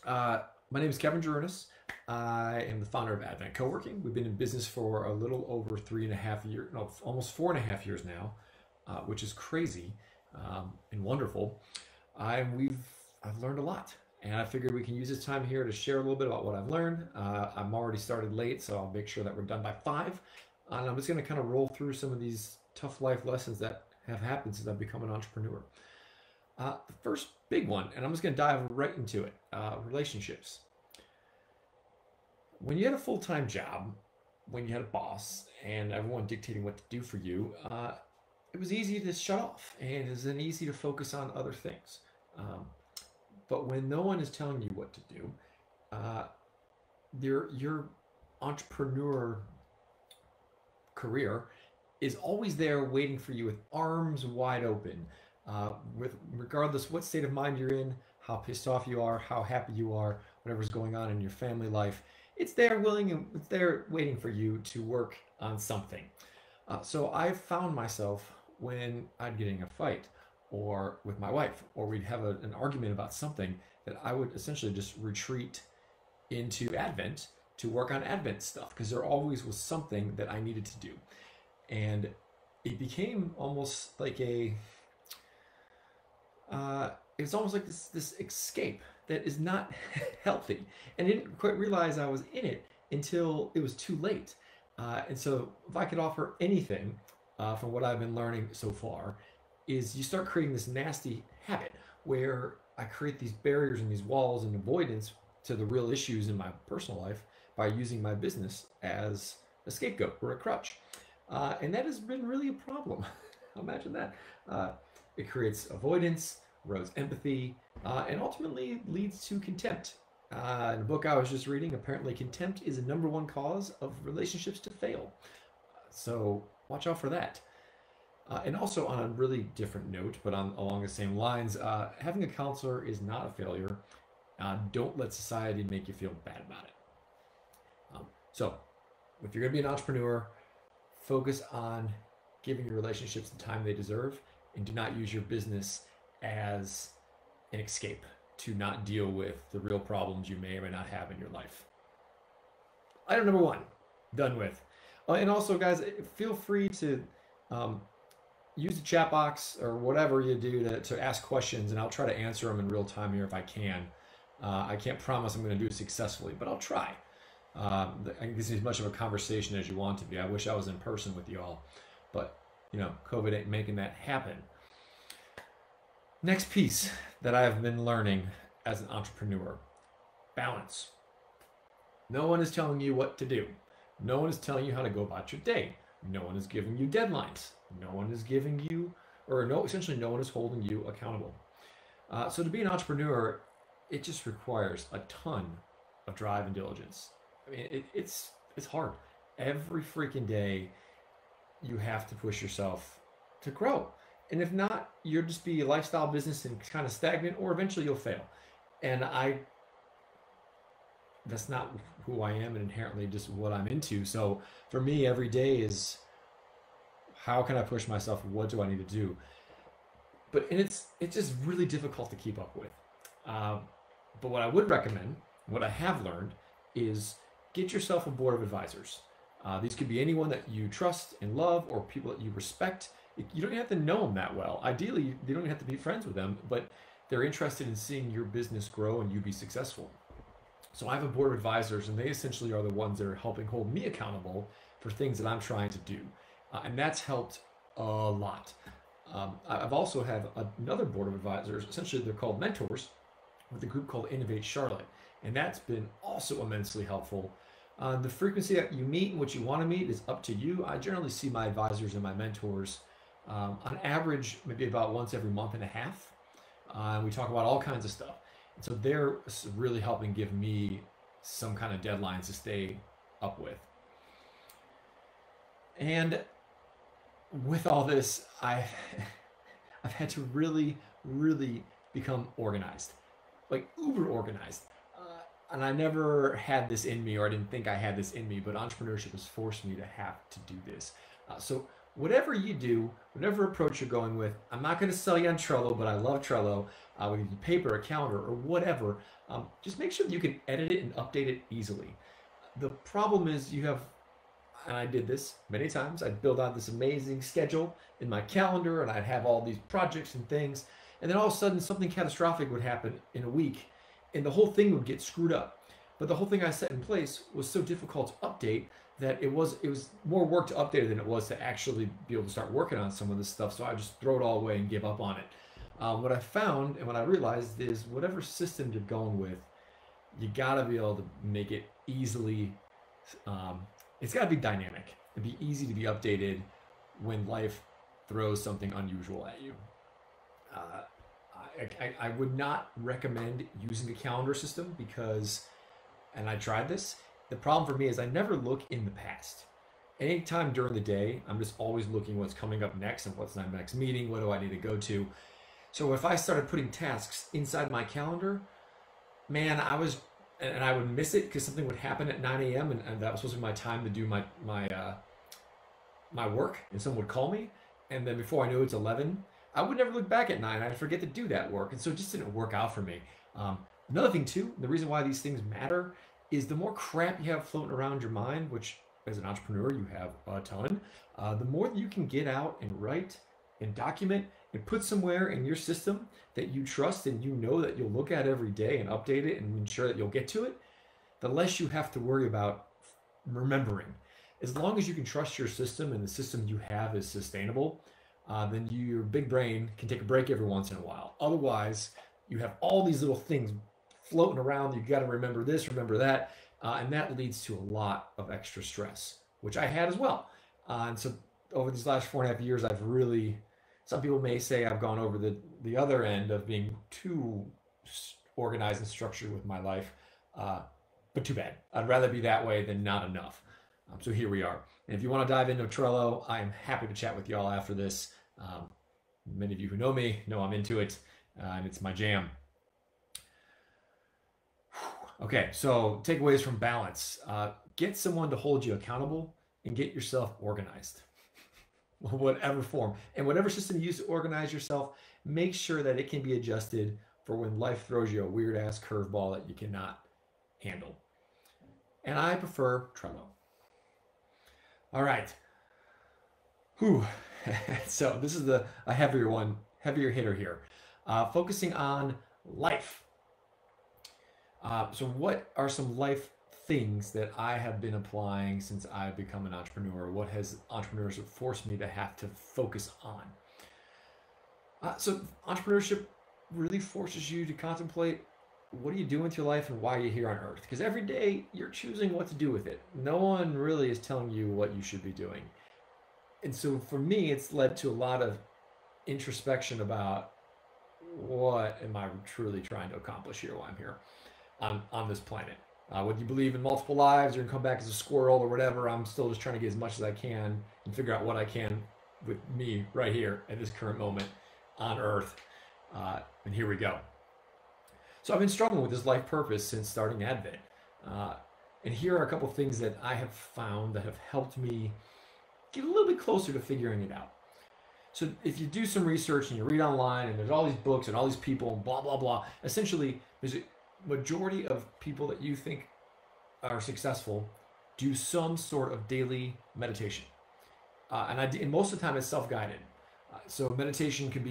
My name is Kevin Giriunas. I am the founder of Advent Coworking. We've been in business for a little over 3.5 years, no, almost 4.5 years now, which is crazy and wonderful. I've learned a lot, and I figured we can use this time here to share a little bit about what I've learned. I'm already started late, so I'll make sure that we're done by 5. And I'm just going to kind of roll through some of these tough life lessons that have happened since I've become an entrepreneur. The first big one, and I'm just going to dive right into it, relationships. When you had a full-time job, when you had a boss and everyone dictating what to do for you, it was easy to shut off and it was then easy to focus on other things. But when no one is telling you what to do, uh, your entrepreneur career is always there waiting for you with arms wide open. With regardless what state of mind you're in, how pissed off you are, how happy you are, whatever's going on in your family life, it's there willing and it's there waiting for you to work on something. So I found myself when I'd get in a fight or with my wife, or we'd have an argument about something, that I would essentially just retreat into Advent to work on Advent stuff because there always was something that I needed to do. And it became almost like it's almost like this escape that is not healthy. And I didn't quite realize I was in it until it was too late. And so if I could offer anything from what I've been learning so far, is you start creating this nasty habit where I create these barriers and these walls and avoidance to the real issues in my personal life by using my business as a scapegoat or a crutch. And that has been really a problem. Imagine that. It creates avoidance, erodes empathy, and ultimately leads to contempt. In a book I was just reading, apparently contempt is the #1 cause of relationships to fail. So watch out for that. And also on a really different note, but along the same lines, having a counselor is not a failure. Don't let society make you feel bad about it. So if you're going to be an entrepreneur, focus on giving your relationships the time they deserve, and do not use your business as an escape to not deal with the real problems you may or may not have in your life. Item #1, done with. And also, guys, feel free to use the chat box or whatever you do to ask questions, and I'll try to answer them in real time here if I can. I can't promise I'm going to do it successfully, but I'll try. I think this is as much of a conversation as you want to be. I wish I was in person with you all, but COVID ain't making that happen. Next piece that I've been learning as an entrepreneur: balance. No one is telling you what to do. No one is telling you how to go about your day. No one is giving you deadlines. No one is giving you, or no, essentially no one is holding you accountable. So to be an entrepreneur, it just requires a ton of drive and diligence. I mean, it's hard. Every freaking day, you have to push yourself to grow. And if not, you'll just be a lifestyle business and kind of stagnant, or eventually you'll fail. And that's not who I am and inherently just what I'm into. So for me, every day is, how can I push myself? What do I need to do? And it's just really difficult to keep up with. But what I would recommend, what I have learned, is get yourself a board of advisors. These could be anyone that you trust and love, or people that you respect. You don't have to know them that well. Ideally, you don't have to be friends with them, but they're interested in seeing your business grow and you be successful. So I have a board of advisors, and they essentially are the ones that are helping hold me accountable for things that I'm trying to do. And that's helped a lot. I've also had another board of advisors. Essentially, they're called mentors, with a group called Innovate Charlotte. And that's been also immensely helpful. The frequency that you meet and what you want to meet is up to you. I generally see my advisors and my mentors on average maybe about once every month and a half. We talk about all kinds of stuff. And so they're really helping give me some kind of deadlines to stay up with. And with all this, I've had to really, really become organized, like uber organized. And I never had this in me, or I didn't think I had this in me, but entrepreneurship has forced me to have to do this. So whatever you do, whatever approach you're going with, I'm not going to sell you on Trello, but I love Trello. Whether you paper, a calendar, or whatever, just make sure that you can edit it and update it easily. The problem is you have, and I did this many times, I'd build out this amazing schedule in my calendar and I'd have all these projects and things. And then all of a sudden something catastrophic would happen in a week and the whole thing would get screwed up. But the whole thing I set in place was so difficult to update that it was more work to update it than it was to actually be able to start working on some of this stuff. So I just throw it all away and give up on it. What I found and what I realized is whatever system you're going with, you gotta be able to make it easily. It's gotta be dynamic and be easy to be updated when life throws something unusual at you. Uh, I would not recommend using a calendar system because, and I tried this, the problem for me is I never look in the past. Anytime during the day, I'm just always looking what's coming up next and what's my next meeting, what do I need to go to. So if I started putting tasks inside my calendar, man, and I would miss it because something would happen at 9 a.m. And that was supposed to be my time to do my work, and someone would call me, and then before I knew it's 11, I would never look back at 9. I'd forget to do that work, and so it just didn't work out for me. Another thing too, the reason why these things matter is the more crap you have floating around your mind, which as an entrepreneur you have a ton, the more that you can get out and write and document and put somewhere in your system that you trust and you know that you'll look at every day and update it and ensure that you'll get to it, the less you have to worry about remembering. As long as you can trust your system and the system you have is sustainable, then your big brain can take a break every once in a while. Otherwise, you have all these little things floating around. You got to remember this, remember that, and that leads to a lot of extra stress, which I had as well. And so over these last 4.5 years, I've really, some people may say I've gone over the other end of being too organized and structured with my life, but too bad. I'd rather be that way than not enough. So here we are. And if you want to dive into Trello, I am happy to chat with y'all after this. Many of you who know me know I'm into it, and it's my jam. Okay, so takeaways from balance. Get someone to hold you accountable and get yourself organized. Whatever form. And whatever system you use to organize yourself, make sure that it can be adjusted for when life throws you a weird ass curveball that you cannot handle. And I prefer Trello. All right. Whew. So this is a heavier one, heavier hitter here. Focusing on life. So what are some life things that I have been applying since I've become an entrepreneur? What has entrepreneurship forced me to have to focus on? So entrepreneurship really forces you to contemplate, what are you doing with your life and why are you here on earth? Because every day you're choosing what to do with it. No one really is telling you what you should be doing. And so for me, it's led to a lot of introspection about what am I truly trying to accomplish here while I'm here on this planet. Whether you believe in multiple lives or you can come back as a squirrel or whatever, I'm still just trying to get as much as I can and figure out what I can with me right here at this current moment on earth. And here we go. So I've been struggling with this life purpose since starting Advent. And here are a couple of things that I have found that have helped me get a little bit closer to figuring it out. So if you do some research and you read online and there's all these books and all these people and blah, blah, blah, essentially there's a majority of people that you think are successful do some sort of daily meditation. And most of the time it's self-guided. So meditation can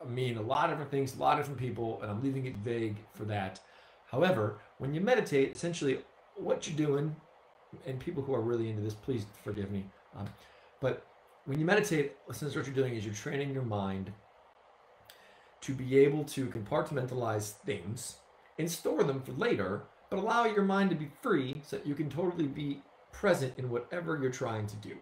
mean a lot of different things, a lot of different people, and I'm leaving it vague for that. However, when you meditate, essentially what you're doing, and people who are really into this, please forgive me, but when you meditate, essentially what you're doing is you're training your mind to be able to compartmentalize things and store them for later, but allow your mind to be free so that you can totally be present in whatever you're trying to do.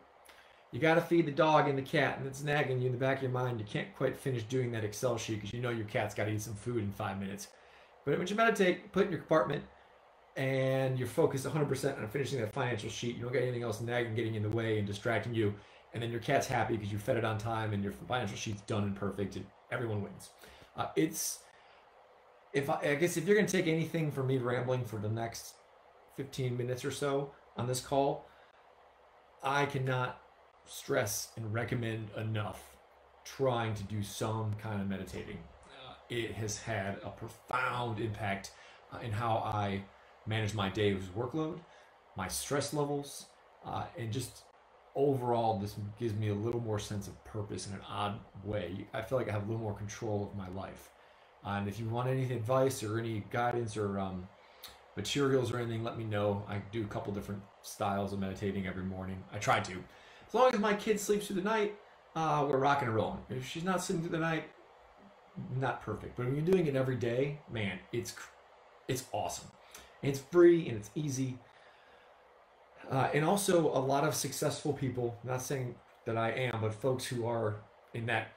You got to feed the dog and the cat, and it's nagging you in the back of your mind. You can't quite finish doing that Excel sheet because you know your cat's got to eat some food in 5 minutes. But when you meditate, put it in your compartment, and you're focused 100% on finishing that financial sheet. You don't got anything else nagging, getting in the way, and distracting you. And then your cat's happy because you fed it on time, and your financial sheet's done and perfect, and everyone wins. I guess if you're going to take anything from me rambling for the next 15 minutes or so on this call, I cannot stress and recommend enough trying to do some kind of meditating. It has had a profound impact in how I manage my day's workload, my stress levels, and just overall, this gives me a little more sense of purpose in an odd way. I feel like I have a little more control of my life. And if you want any advice or any guidance or materials or anything, let me know. I do a couple different styles of meditating every morning. I try to. As long as my kid sleeps through the night, we're rocking and rolling. If she's not sleeping through the night, not perfect. But when you're doing it every day, man, it's awesome. And it's free and it's easy. And also a lot of successful people, not saying that I am, but folks who are in that,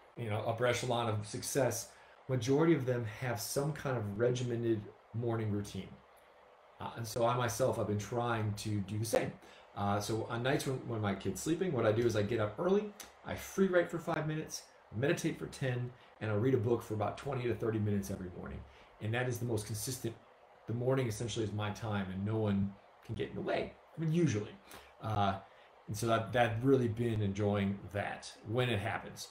upper echelon of success, majority of them have some kind of regimented morning routine. And so I myself, I've been trying to do the same. So on nights when my kid's sleeping, what I do is I get up early, I free write for 5 minutes, meditate for 10, and I read a book for about 20 to 30 minutes every morning. And that is the most consistent. The morning essentially is my time and no one can get in the way. I mean, usually. And so I've really been enjoying that when it happens.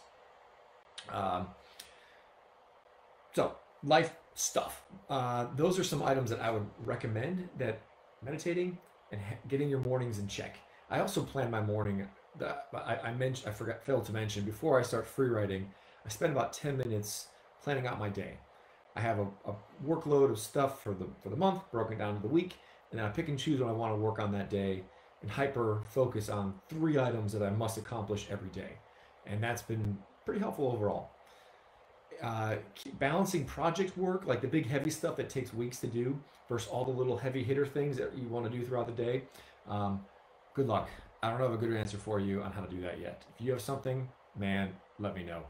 So life stuff. Those are some items that I would recommend, that meditating and getting your mornings in check. I also plan my morning. Failed to mention, before I start free writing, I spend about 10 minutes planning out my day. I have a workload of stuff for the month broken down to the week, and then I pick and choose what I want to work on that day and hyper focus on 3 items that I must accomplish every day. And that's been pretty helpful overall. Keep balancing project work, like the big heavy stuff that takes weeks to do, versus all the little heavy hitter things that you want to do throughout the day. Good luck. I don't have a good answer for you on how to do that yet. If you have something, man, let me know.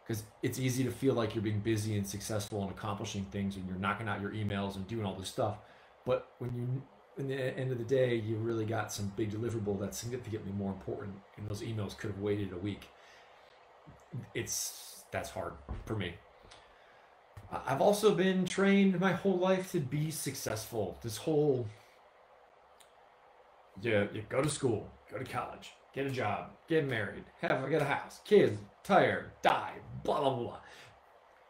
Because it's easy to feel like you're being busy and successful and accomplishing things and you're knocking out your emails and doing all this stuff. But in the end of the day, you really got some big deliverable that's significantly more important, and those emails could have waited a week. That's hard for me. I've also been trained my whole life to be successful. This whole, you go to school, go to college, get a job, get married, get a house, kids, retire, die, blah, blah, blah.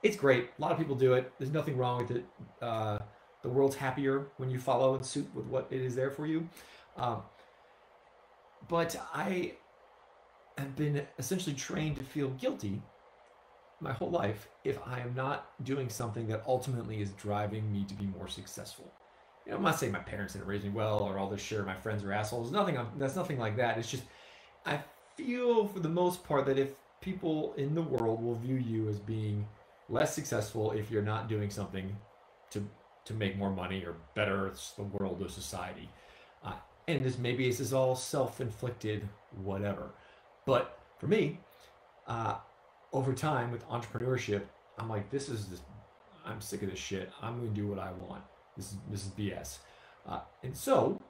It's great. A lot of people do it. There's nothing wrong with it. The world's happier when you follow in suit with what it is there for you. But I have been essentially trained to feel guilty my whole life if I am not doing something that ultimately is driving me to be more successful. I'm not saying my parents didn't raise me well or all this shit, my friends are assholes. That's nothing like that. It's just, I feel for the most part that if people in the world will view you as being less successful if you're not doing something to make more money or better the world or society. And this is all self-inflicted, whatever. But for me, over time with entrepreneurship, I'm like, I'm sick of this shit. I'm going to do what I want. This is BS. And so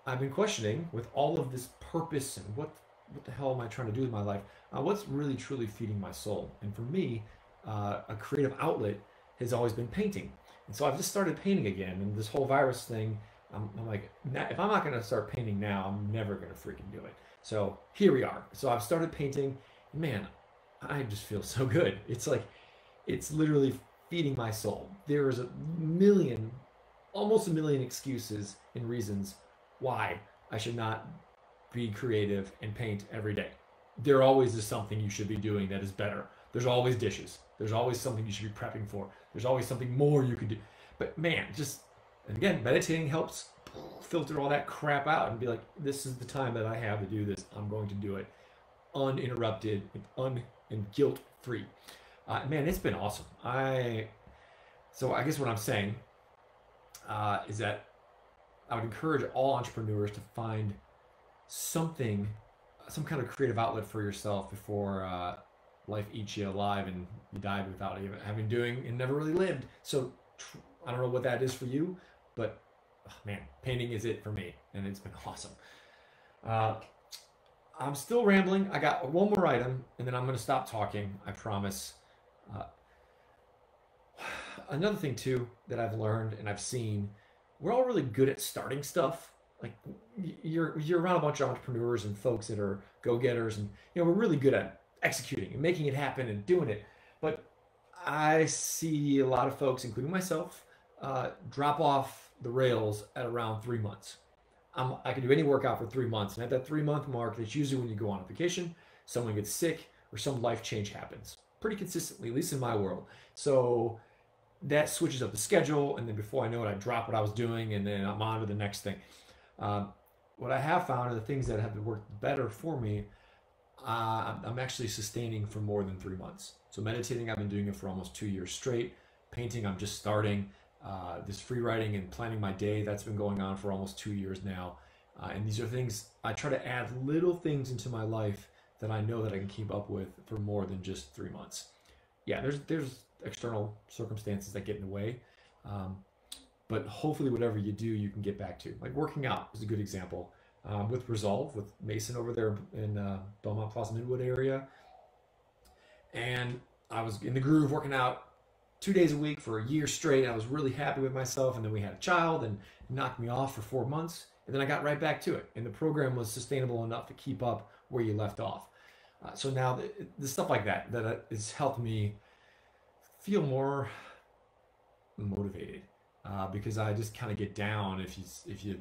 I've been questioning, with all of this purpose and what the hell am I trying to do with my life? What's really truly feeding my soul? And for me, a creative outlet has always been painting. And so I've just started painting again. And this whole virus thing, I'm like, if I'm not going to start painting now, I'm never going to freaking do it. So here we are. So I've started painting. Man, I just feel so good. It's like, it's literally feeding my soul. There is almost a million excuses and reasons why I should not be creative and paint every day. There always is something you should be doing that is better. There's always dishes. There's always something you should be prepping for. There's always something more you could do. But man, and again, meditating helps filter all that crap out and be like, this is the time that I have to do this. I'm going to do it uninterrupted and guilt-free. Man, it's been awesome. So I guess what I'm saying is that I would encourage all entrepreneurs to find some kind of creative outlet for yourself before life eats you alive and you died without even having doing and never really lived. So I don't know what that is for you, but man, painting is it for me, and it's been awesome. I'm still rambling. I got one more item, and then I'm going to stop talking, I promise. Another thing, too, that I've learned and I've seen, we're all really good at starting stuff, like you're around a bunch of entrepreneurs and folks that are go-getters, and we're really good at executing and making it happen and doing it. But I see a lot of folks, including myself, drop off the rails at around 3 months. I can do any workout for 3 months, and at that 3 month mark, that's usually when you go on a vacation, someone gets sick, or some life change happens pretty consistently, at least in my world. So that switches up the schedule, and then before I know it, I drop what I was doing, and then I'm on to the next thing. Um, what I have found are the things that have worked better for me. I'm actually sustaining for more than 3 months. So meditating, I've been doing it for almost 2 years straight. Painting, I'm just starting. This free writing and planning my day, that's been going on for almost 2 years now. And these are things I try to add little things into my life that I know that I can keep up with for more than just 3 months. Yeah, there's external circumstances that get in the way. Um, but hopefully whatever you do, you can get back to. Like working out is a good example. With Resolve, with Mason over there in Belmont Plaza Midwood area. And I was in the groove working out 2 days a week for a year straight. I was really happy with myself. And then we had a child and it knocked me off for 4 months. And then I got right back to it. And the program was sustainable enough to keep up where you left off. So now the stuff like that has helped me feel more motivated, because I just kind of get down if you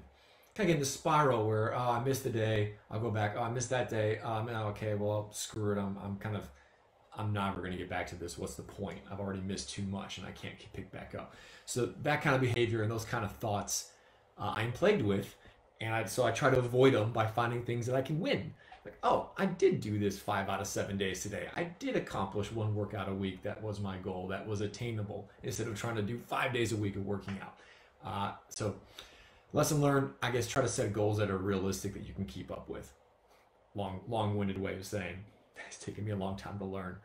kind of get in the spiral where, oh, I missed the day, I'll go back. Oh, I missed that day. No, okay, well, screw it. I'm never going to get back to this. What's the point? I've already missed too much and I can't pick back up. So that kind of behavior and those kind of thoughts, I'm plagued with, and so I try to avoid them by finding things that I can win. Like, oh, I did do this 5 out of 7 days today. I did accomplish one workout a week. That was my goal. That was attainable, instead of trying to do 5 days a week of working out. So lesson learned, I guess, try to set goals that are realistic that you can keep up with. Long-winded way of saying it's taken me a long time to learn.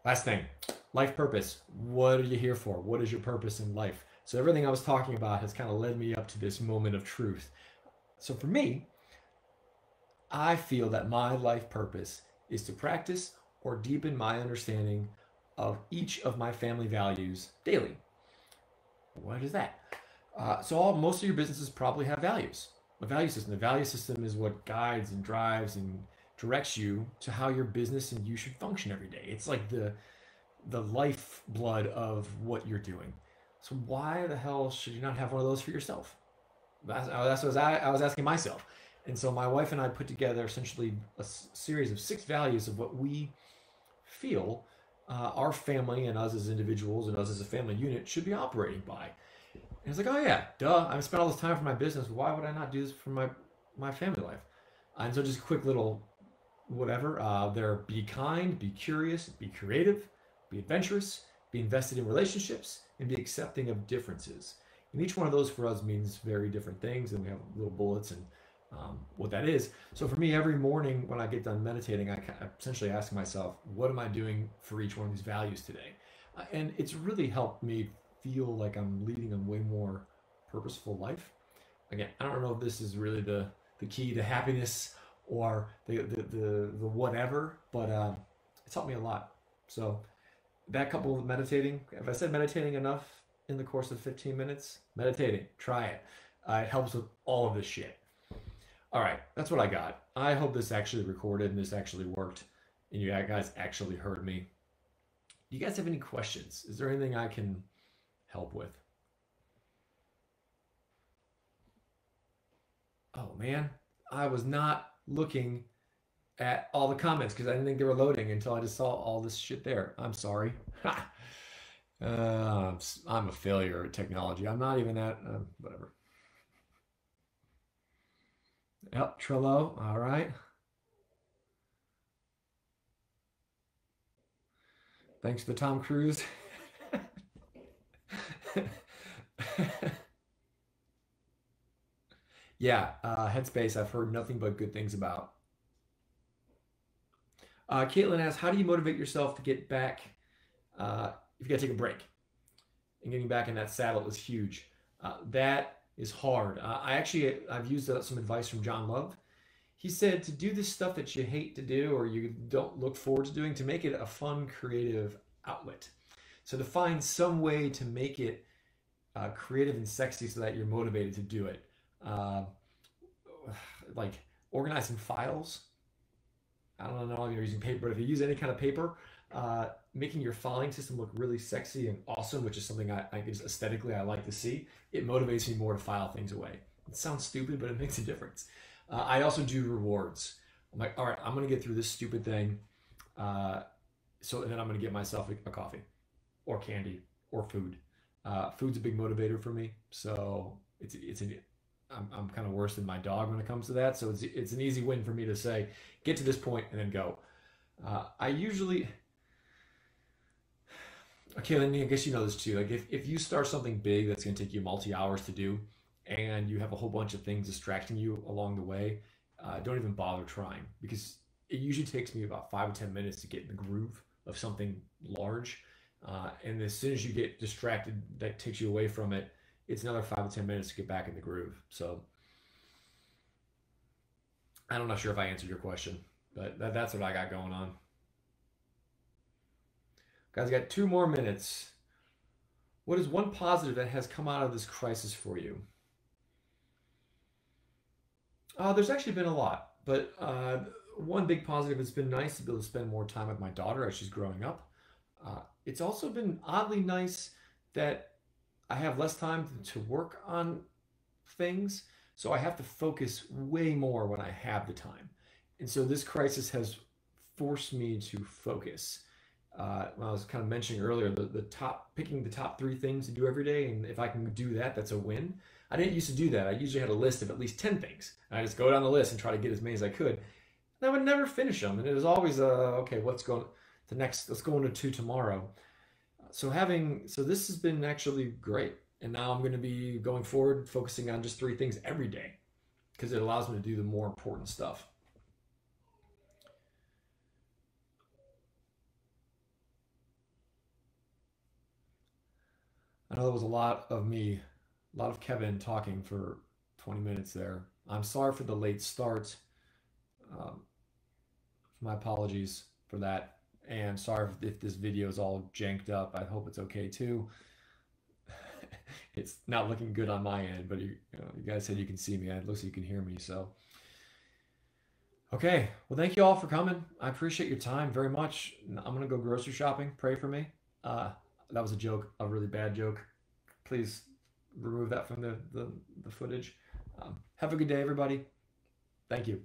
Last thing, life purpose. What are you here for? What is your purpose in life? So everything I was talking about has kind of led me up to this moment of truth. So for me, I feel that my life purpose is to practice or deepen my understanding of each of my family values daily. What is that? So most of your businesses probably have values, a value system. The value system is what guides and drives and directs you to how your business and you should function every day. It's like the lifeblood of what you're doing. So why the hell should you not have one of those for yourself? That's what I was asking myself. And so my wife and I put together essentially a series of 6 values of what we feel our family and us as individuals and us as a family unit should be operating by. And it's like, oh yeah, duh. I've spent all this time for my business. Why would I not do this for my family life? And so just a quick little whatever. There, be kind, be curious, be creative, be adventurous, be invested in relationships, and be accepting of differences. And each one of those for us means very different things, and we have little bullets and what that is. So for me, every morning when I get done meditating, I essentially ask myself, what am I doing for each one of these values today? And it's really helped me feel like I'm leading a way more purposeful life. Again, I don't know if this is really the key to happiness or the whatever, but it's helped me a lot. So that coupled with meditating, if I said meditating enough in the course of 15 minutes, meditating, try it. It helps with all of this shit. All right, that's what I got. I hope this actually recorded and this actually worked and you guys actually heard me. Do you guys have any questions? Is there anything I can help with? Oh man, I was not looking at all the comments because I didn't think they were loading until I just saw all this shit there. I'm sorry. I'm a failure at technology. I'm not even that, whatever. Yep, Trello. All right. Thanks for Tom Cruise. Yeah, Headspace, I've heard nothing but good things about. Caitlin asks, how do you motivate yourself to get back if you got to take a break? And getting back in that saddle is huge. That is hard. I've used some advice from John Love. He said to do this stuff that you hate to do or you don't look forward to doing, to make it a fun, creative outlet. So to find some way to make it creative and sexy so that you're motivated to do it. Uh, like organizing files. I don't know if you're using paper, but if you use any kind of paper, making your filing system look really sexy and awesome, which is something I guess aesthetically I like to see, it motivates me more to file things away. It sounds stupid, but it makes a difference. I also do rewards. I'm like, all right, I'm gonna get through this stupid thing, uh, and then I'm gonna get myself a coffee, or candy, or food. Food's a big motivator for me, so I'm kind of worse than my dog when it comes to that. So it's an easy win for me to say, get to this point and then go. I usually, okay, I guess you know this too. Like if you start something big that's going to take you multi hours to do, and you have a whole bunch of things distracting you along the way, don't even bother trying, because it usually takes me about 5 to 10 minutes to get in the groove of something large. And as soon as you get distracted, that takes you away from it. It's another 5 to 10 minutes to get back in the groove. So I'm not sure if I answered your question, but that's what I got going on. Guys, I got 2 more minutes. What is one positive that has come out of this crisis for you? There's actually been a lot, but one big positive, it's been nice to be able to spend more time with my daughter as she's growing up. It's also been oddly nice that I have less time to work on things, so I have to focus way more when I have the time. And so this crisis has forced me to focus. When I was kind of mentioning earlier, picking the top three things to do every day, and if I can do that, that's a win. I didn't used to do that. I usually had a list of at least 10 things, and I just go down the list and try to get as many as I could. And I would never finish them, and it was always okay. What's going the next? Let's go into two tomorrow. So this has been actually great, and now I'm going to be going forward focusing on just three things every day, because it allows me to do the more important stuff. I know there was a lot of me, a lot of Kevin talking for 20 minutes there. I'm sorry for the late start. Um, my apologies for that. And sorry if this video is all janked up. I hope it's okay too. It's not looking good on my end, but you guys said you can see me. It looks like you can hear me. So, okay. Well, thank you all for coming. I appreciate your time very much. I'm going to go grocery shopping. Pray for me. Uh, that was a joke, a really bad joke. Please remove that from the footage. Have a good day, everybody. Thank you.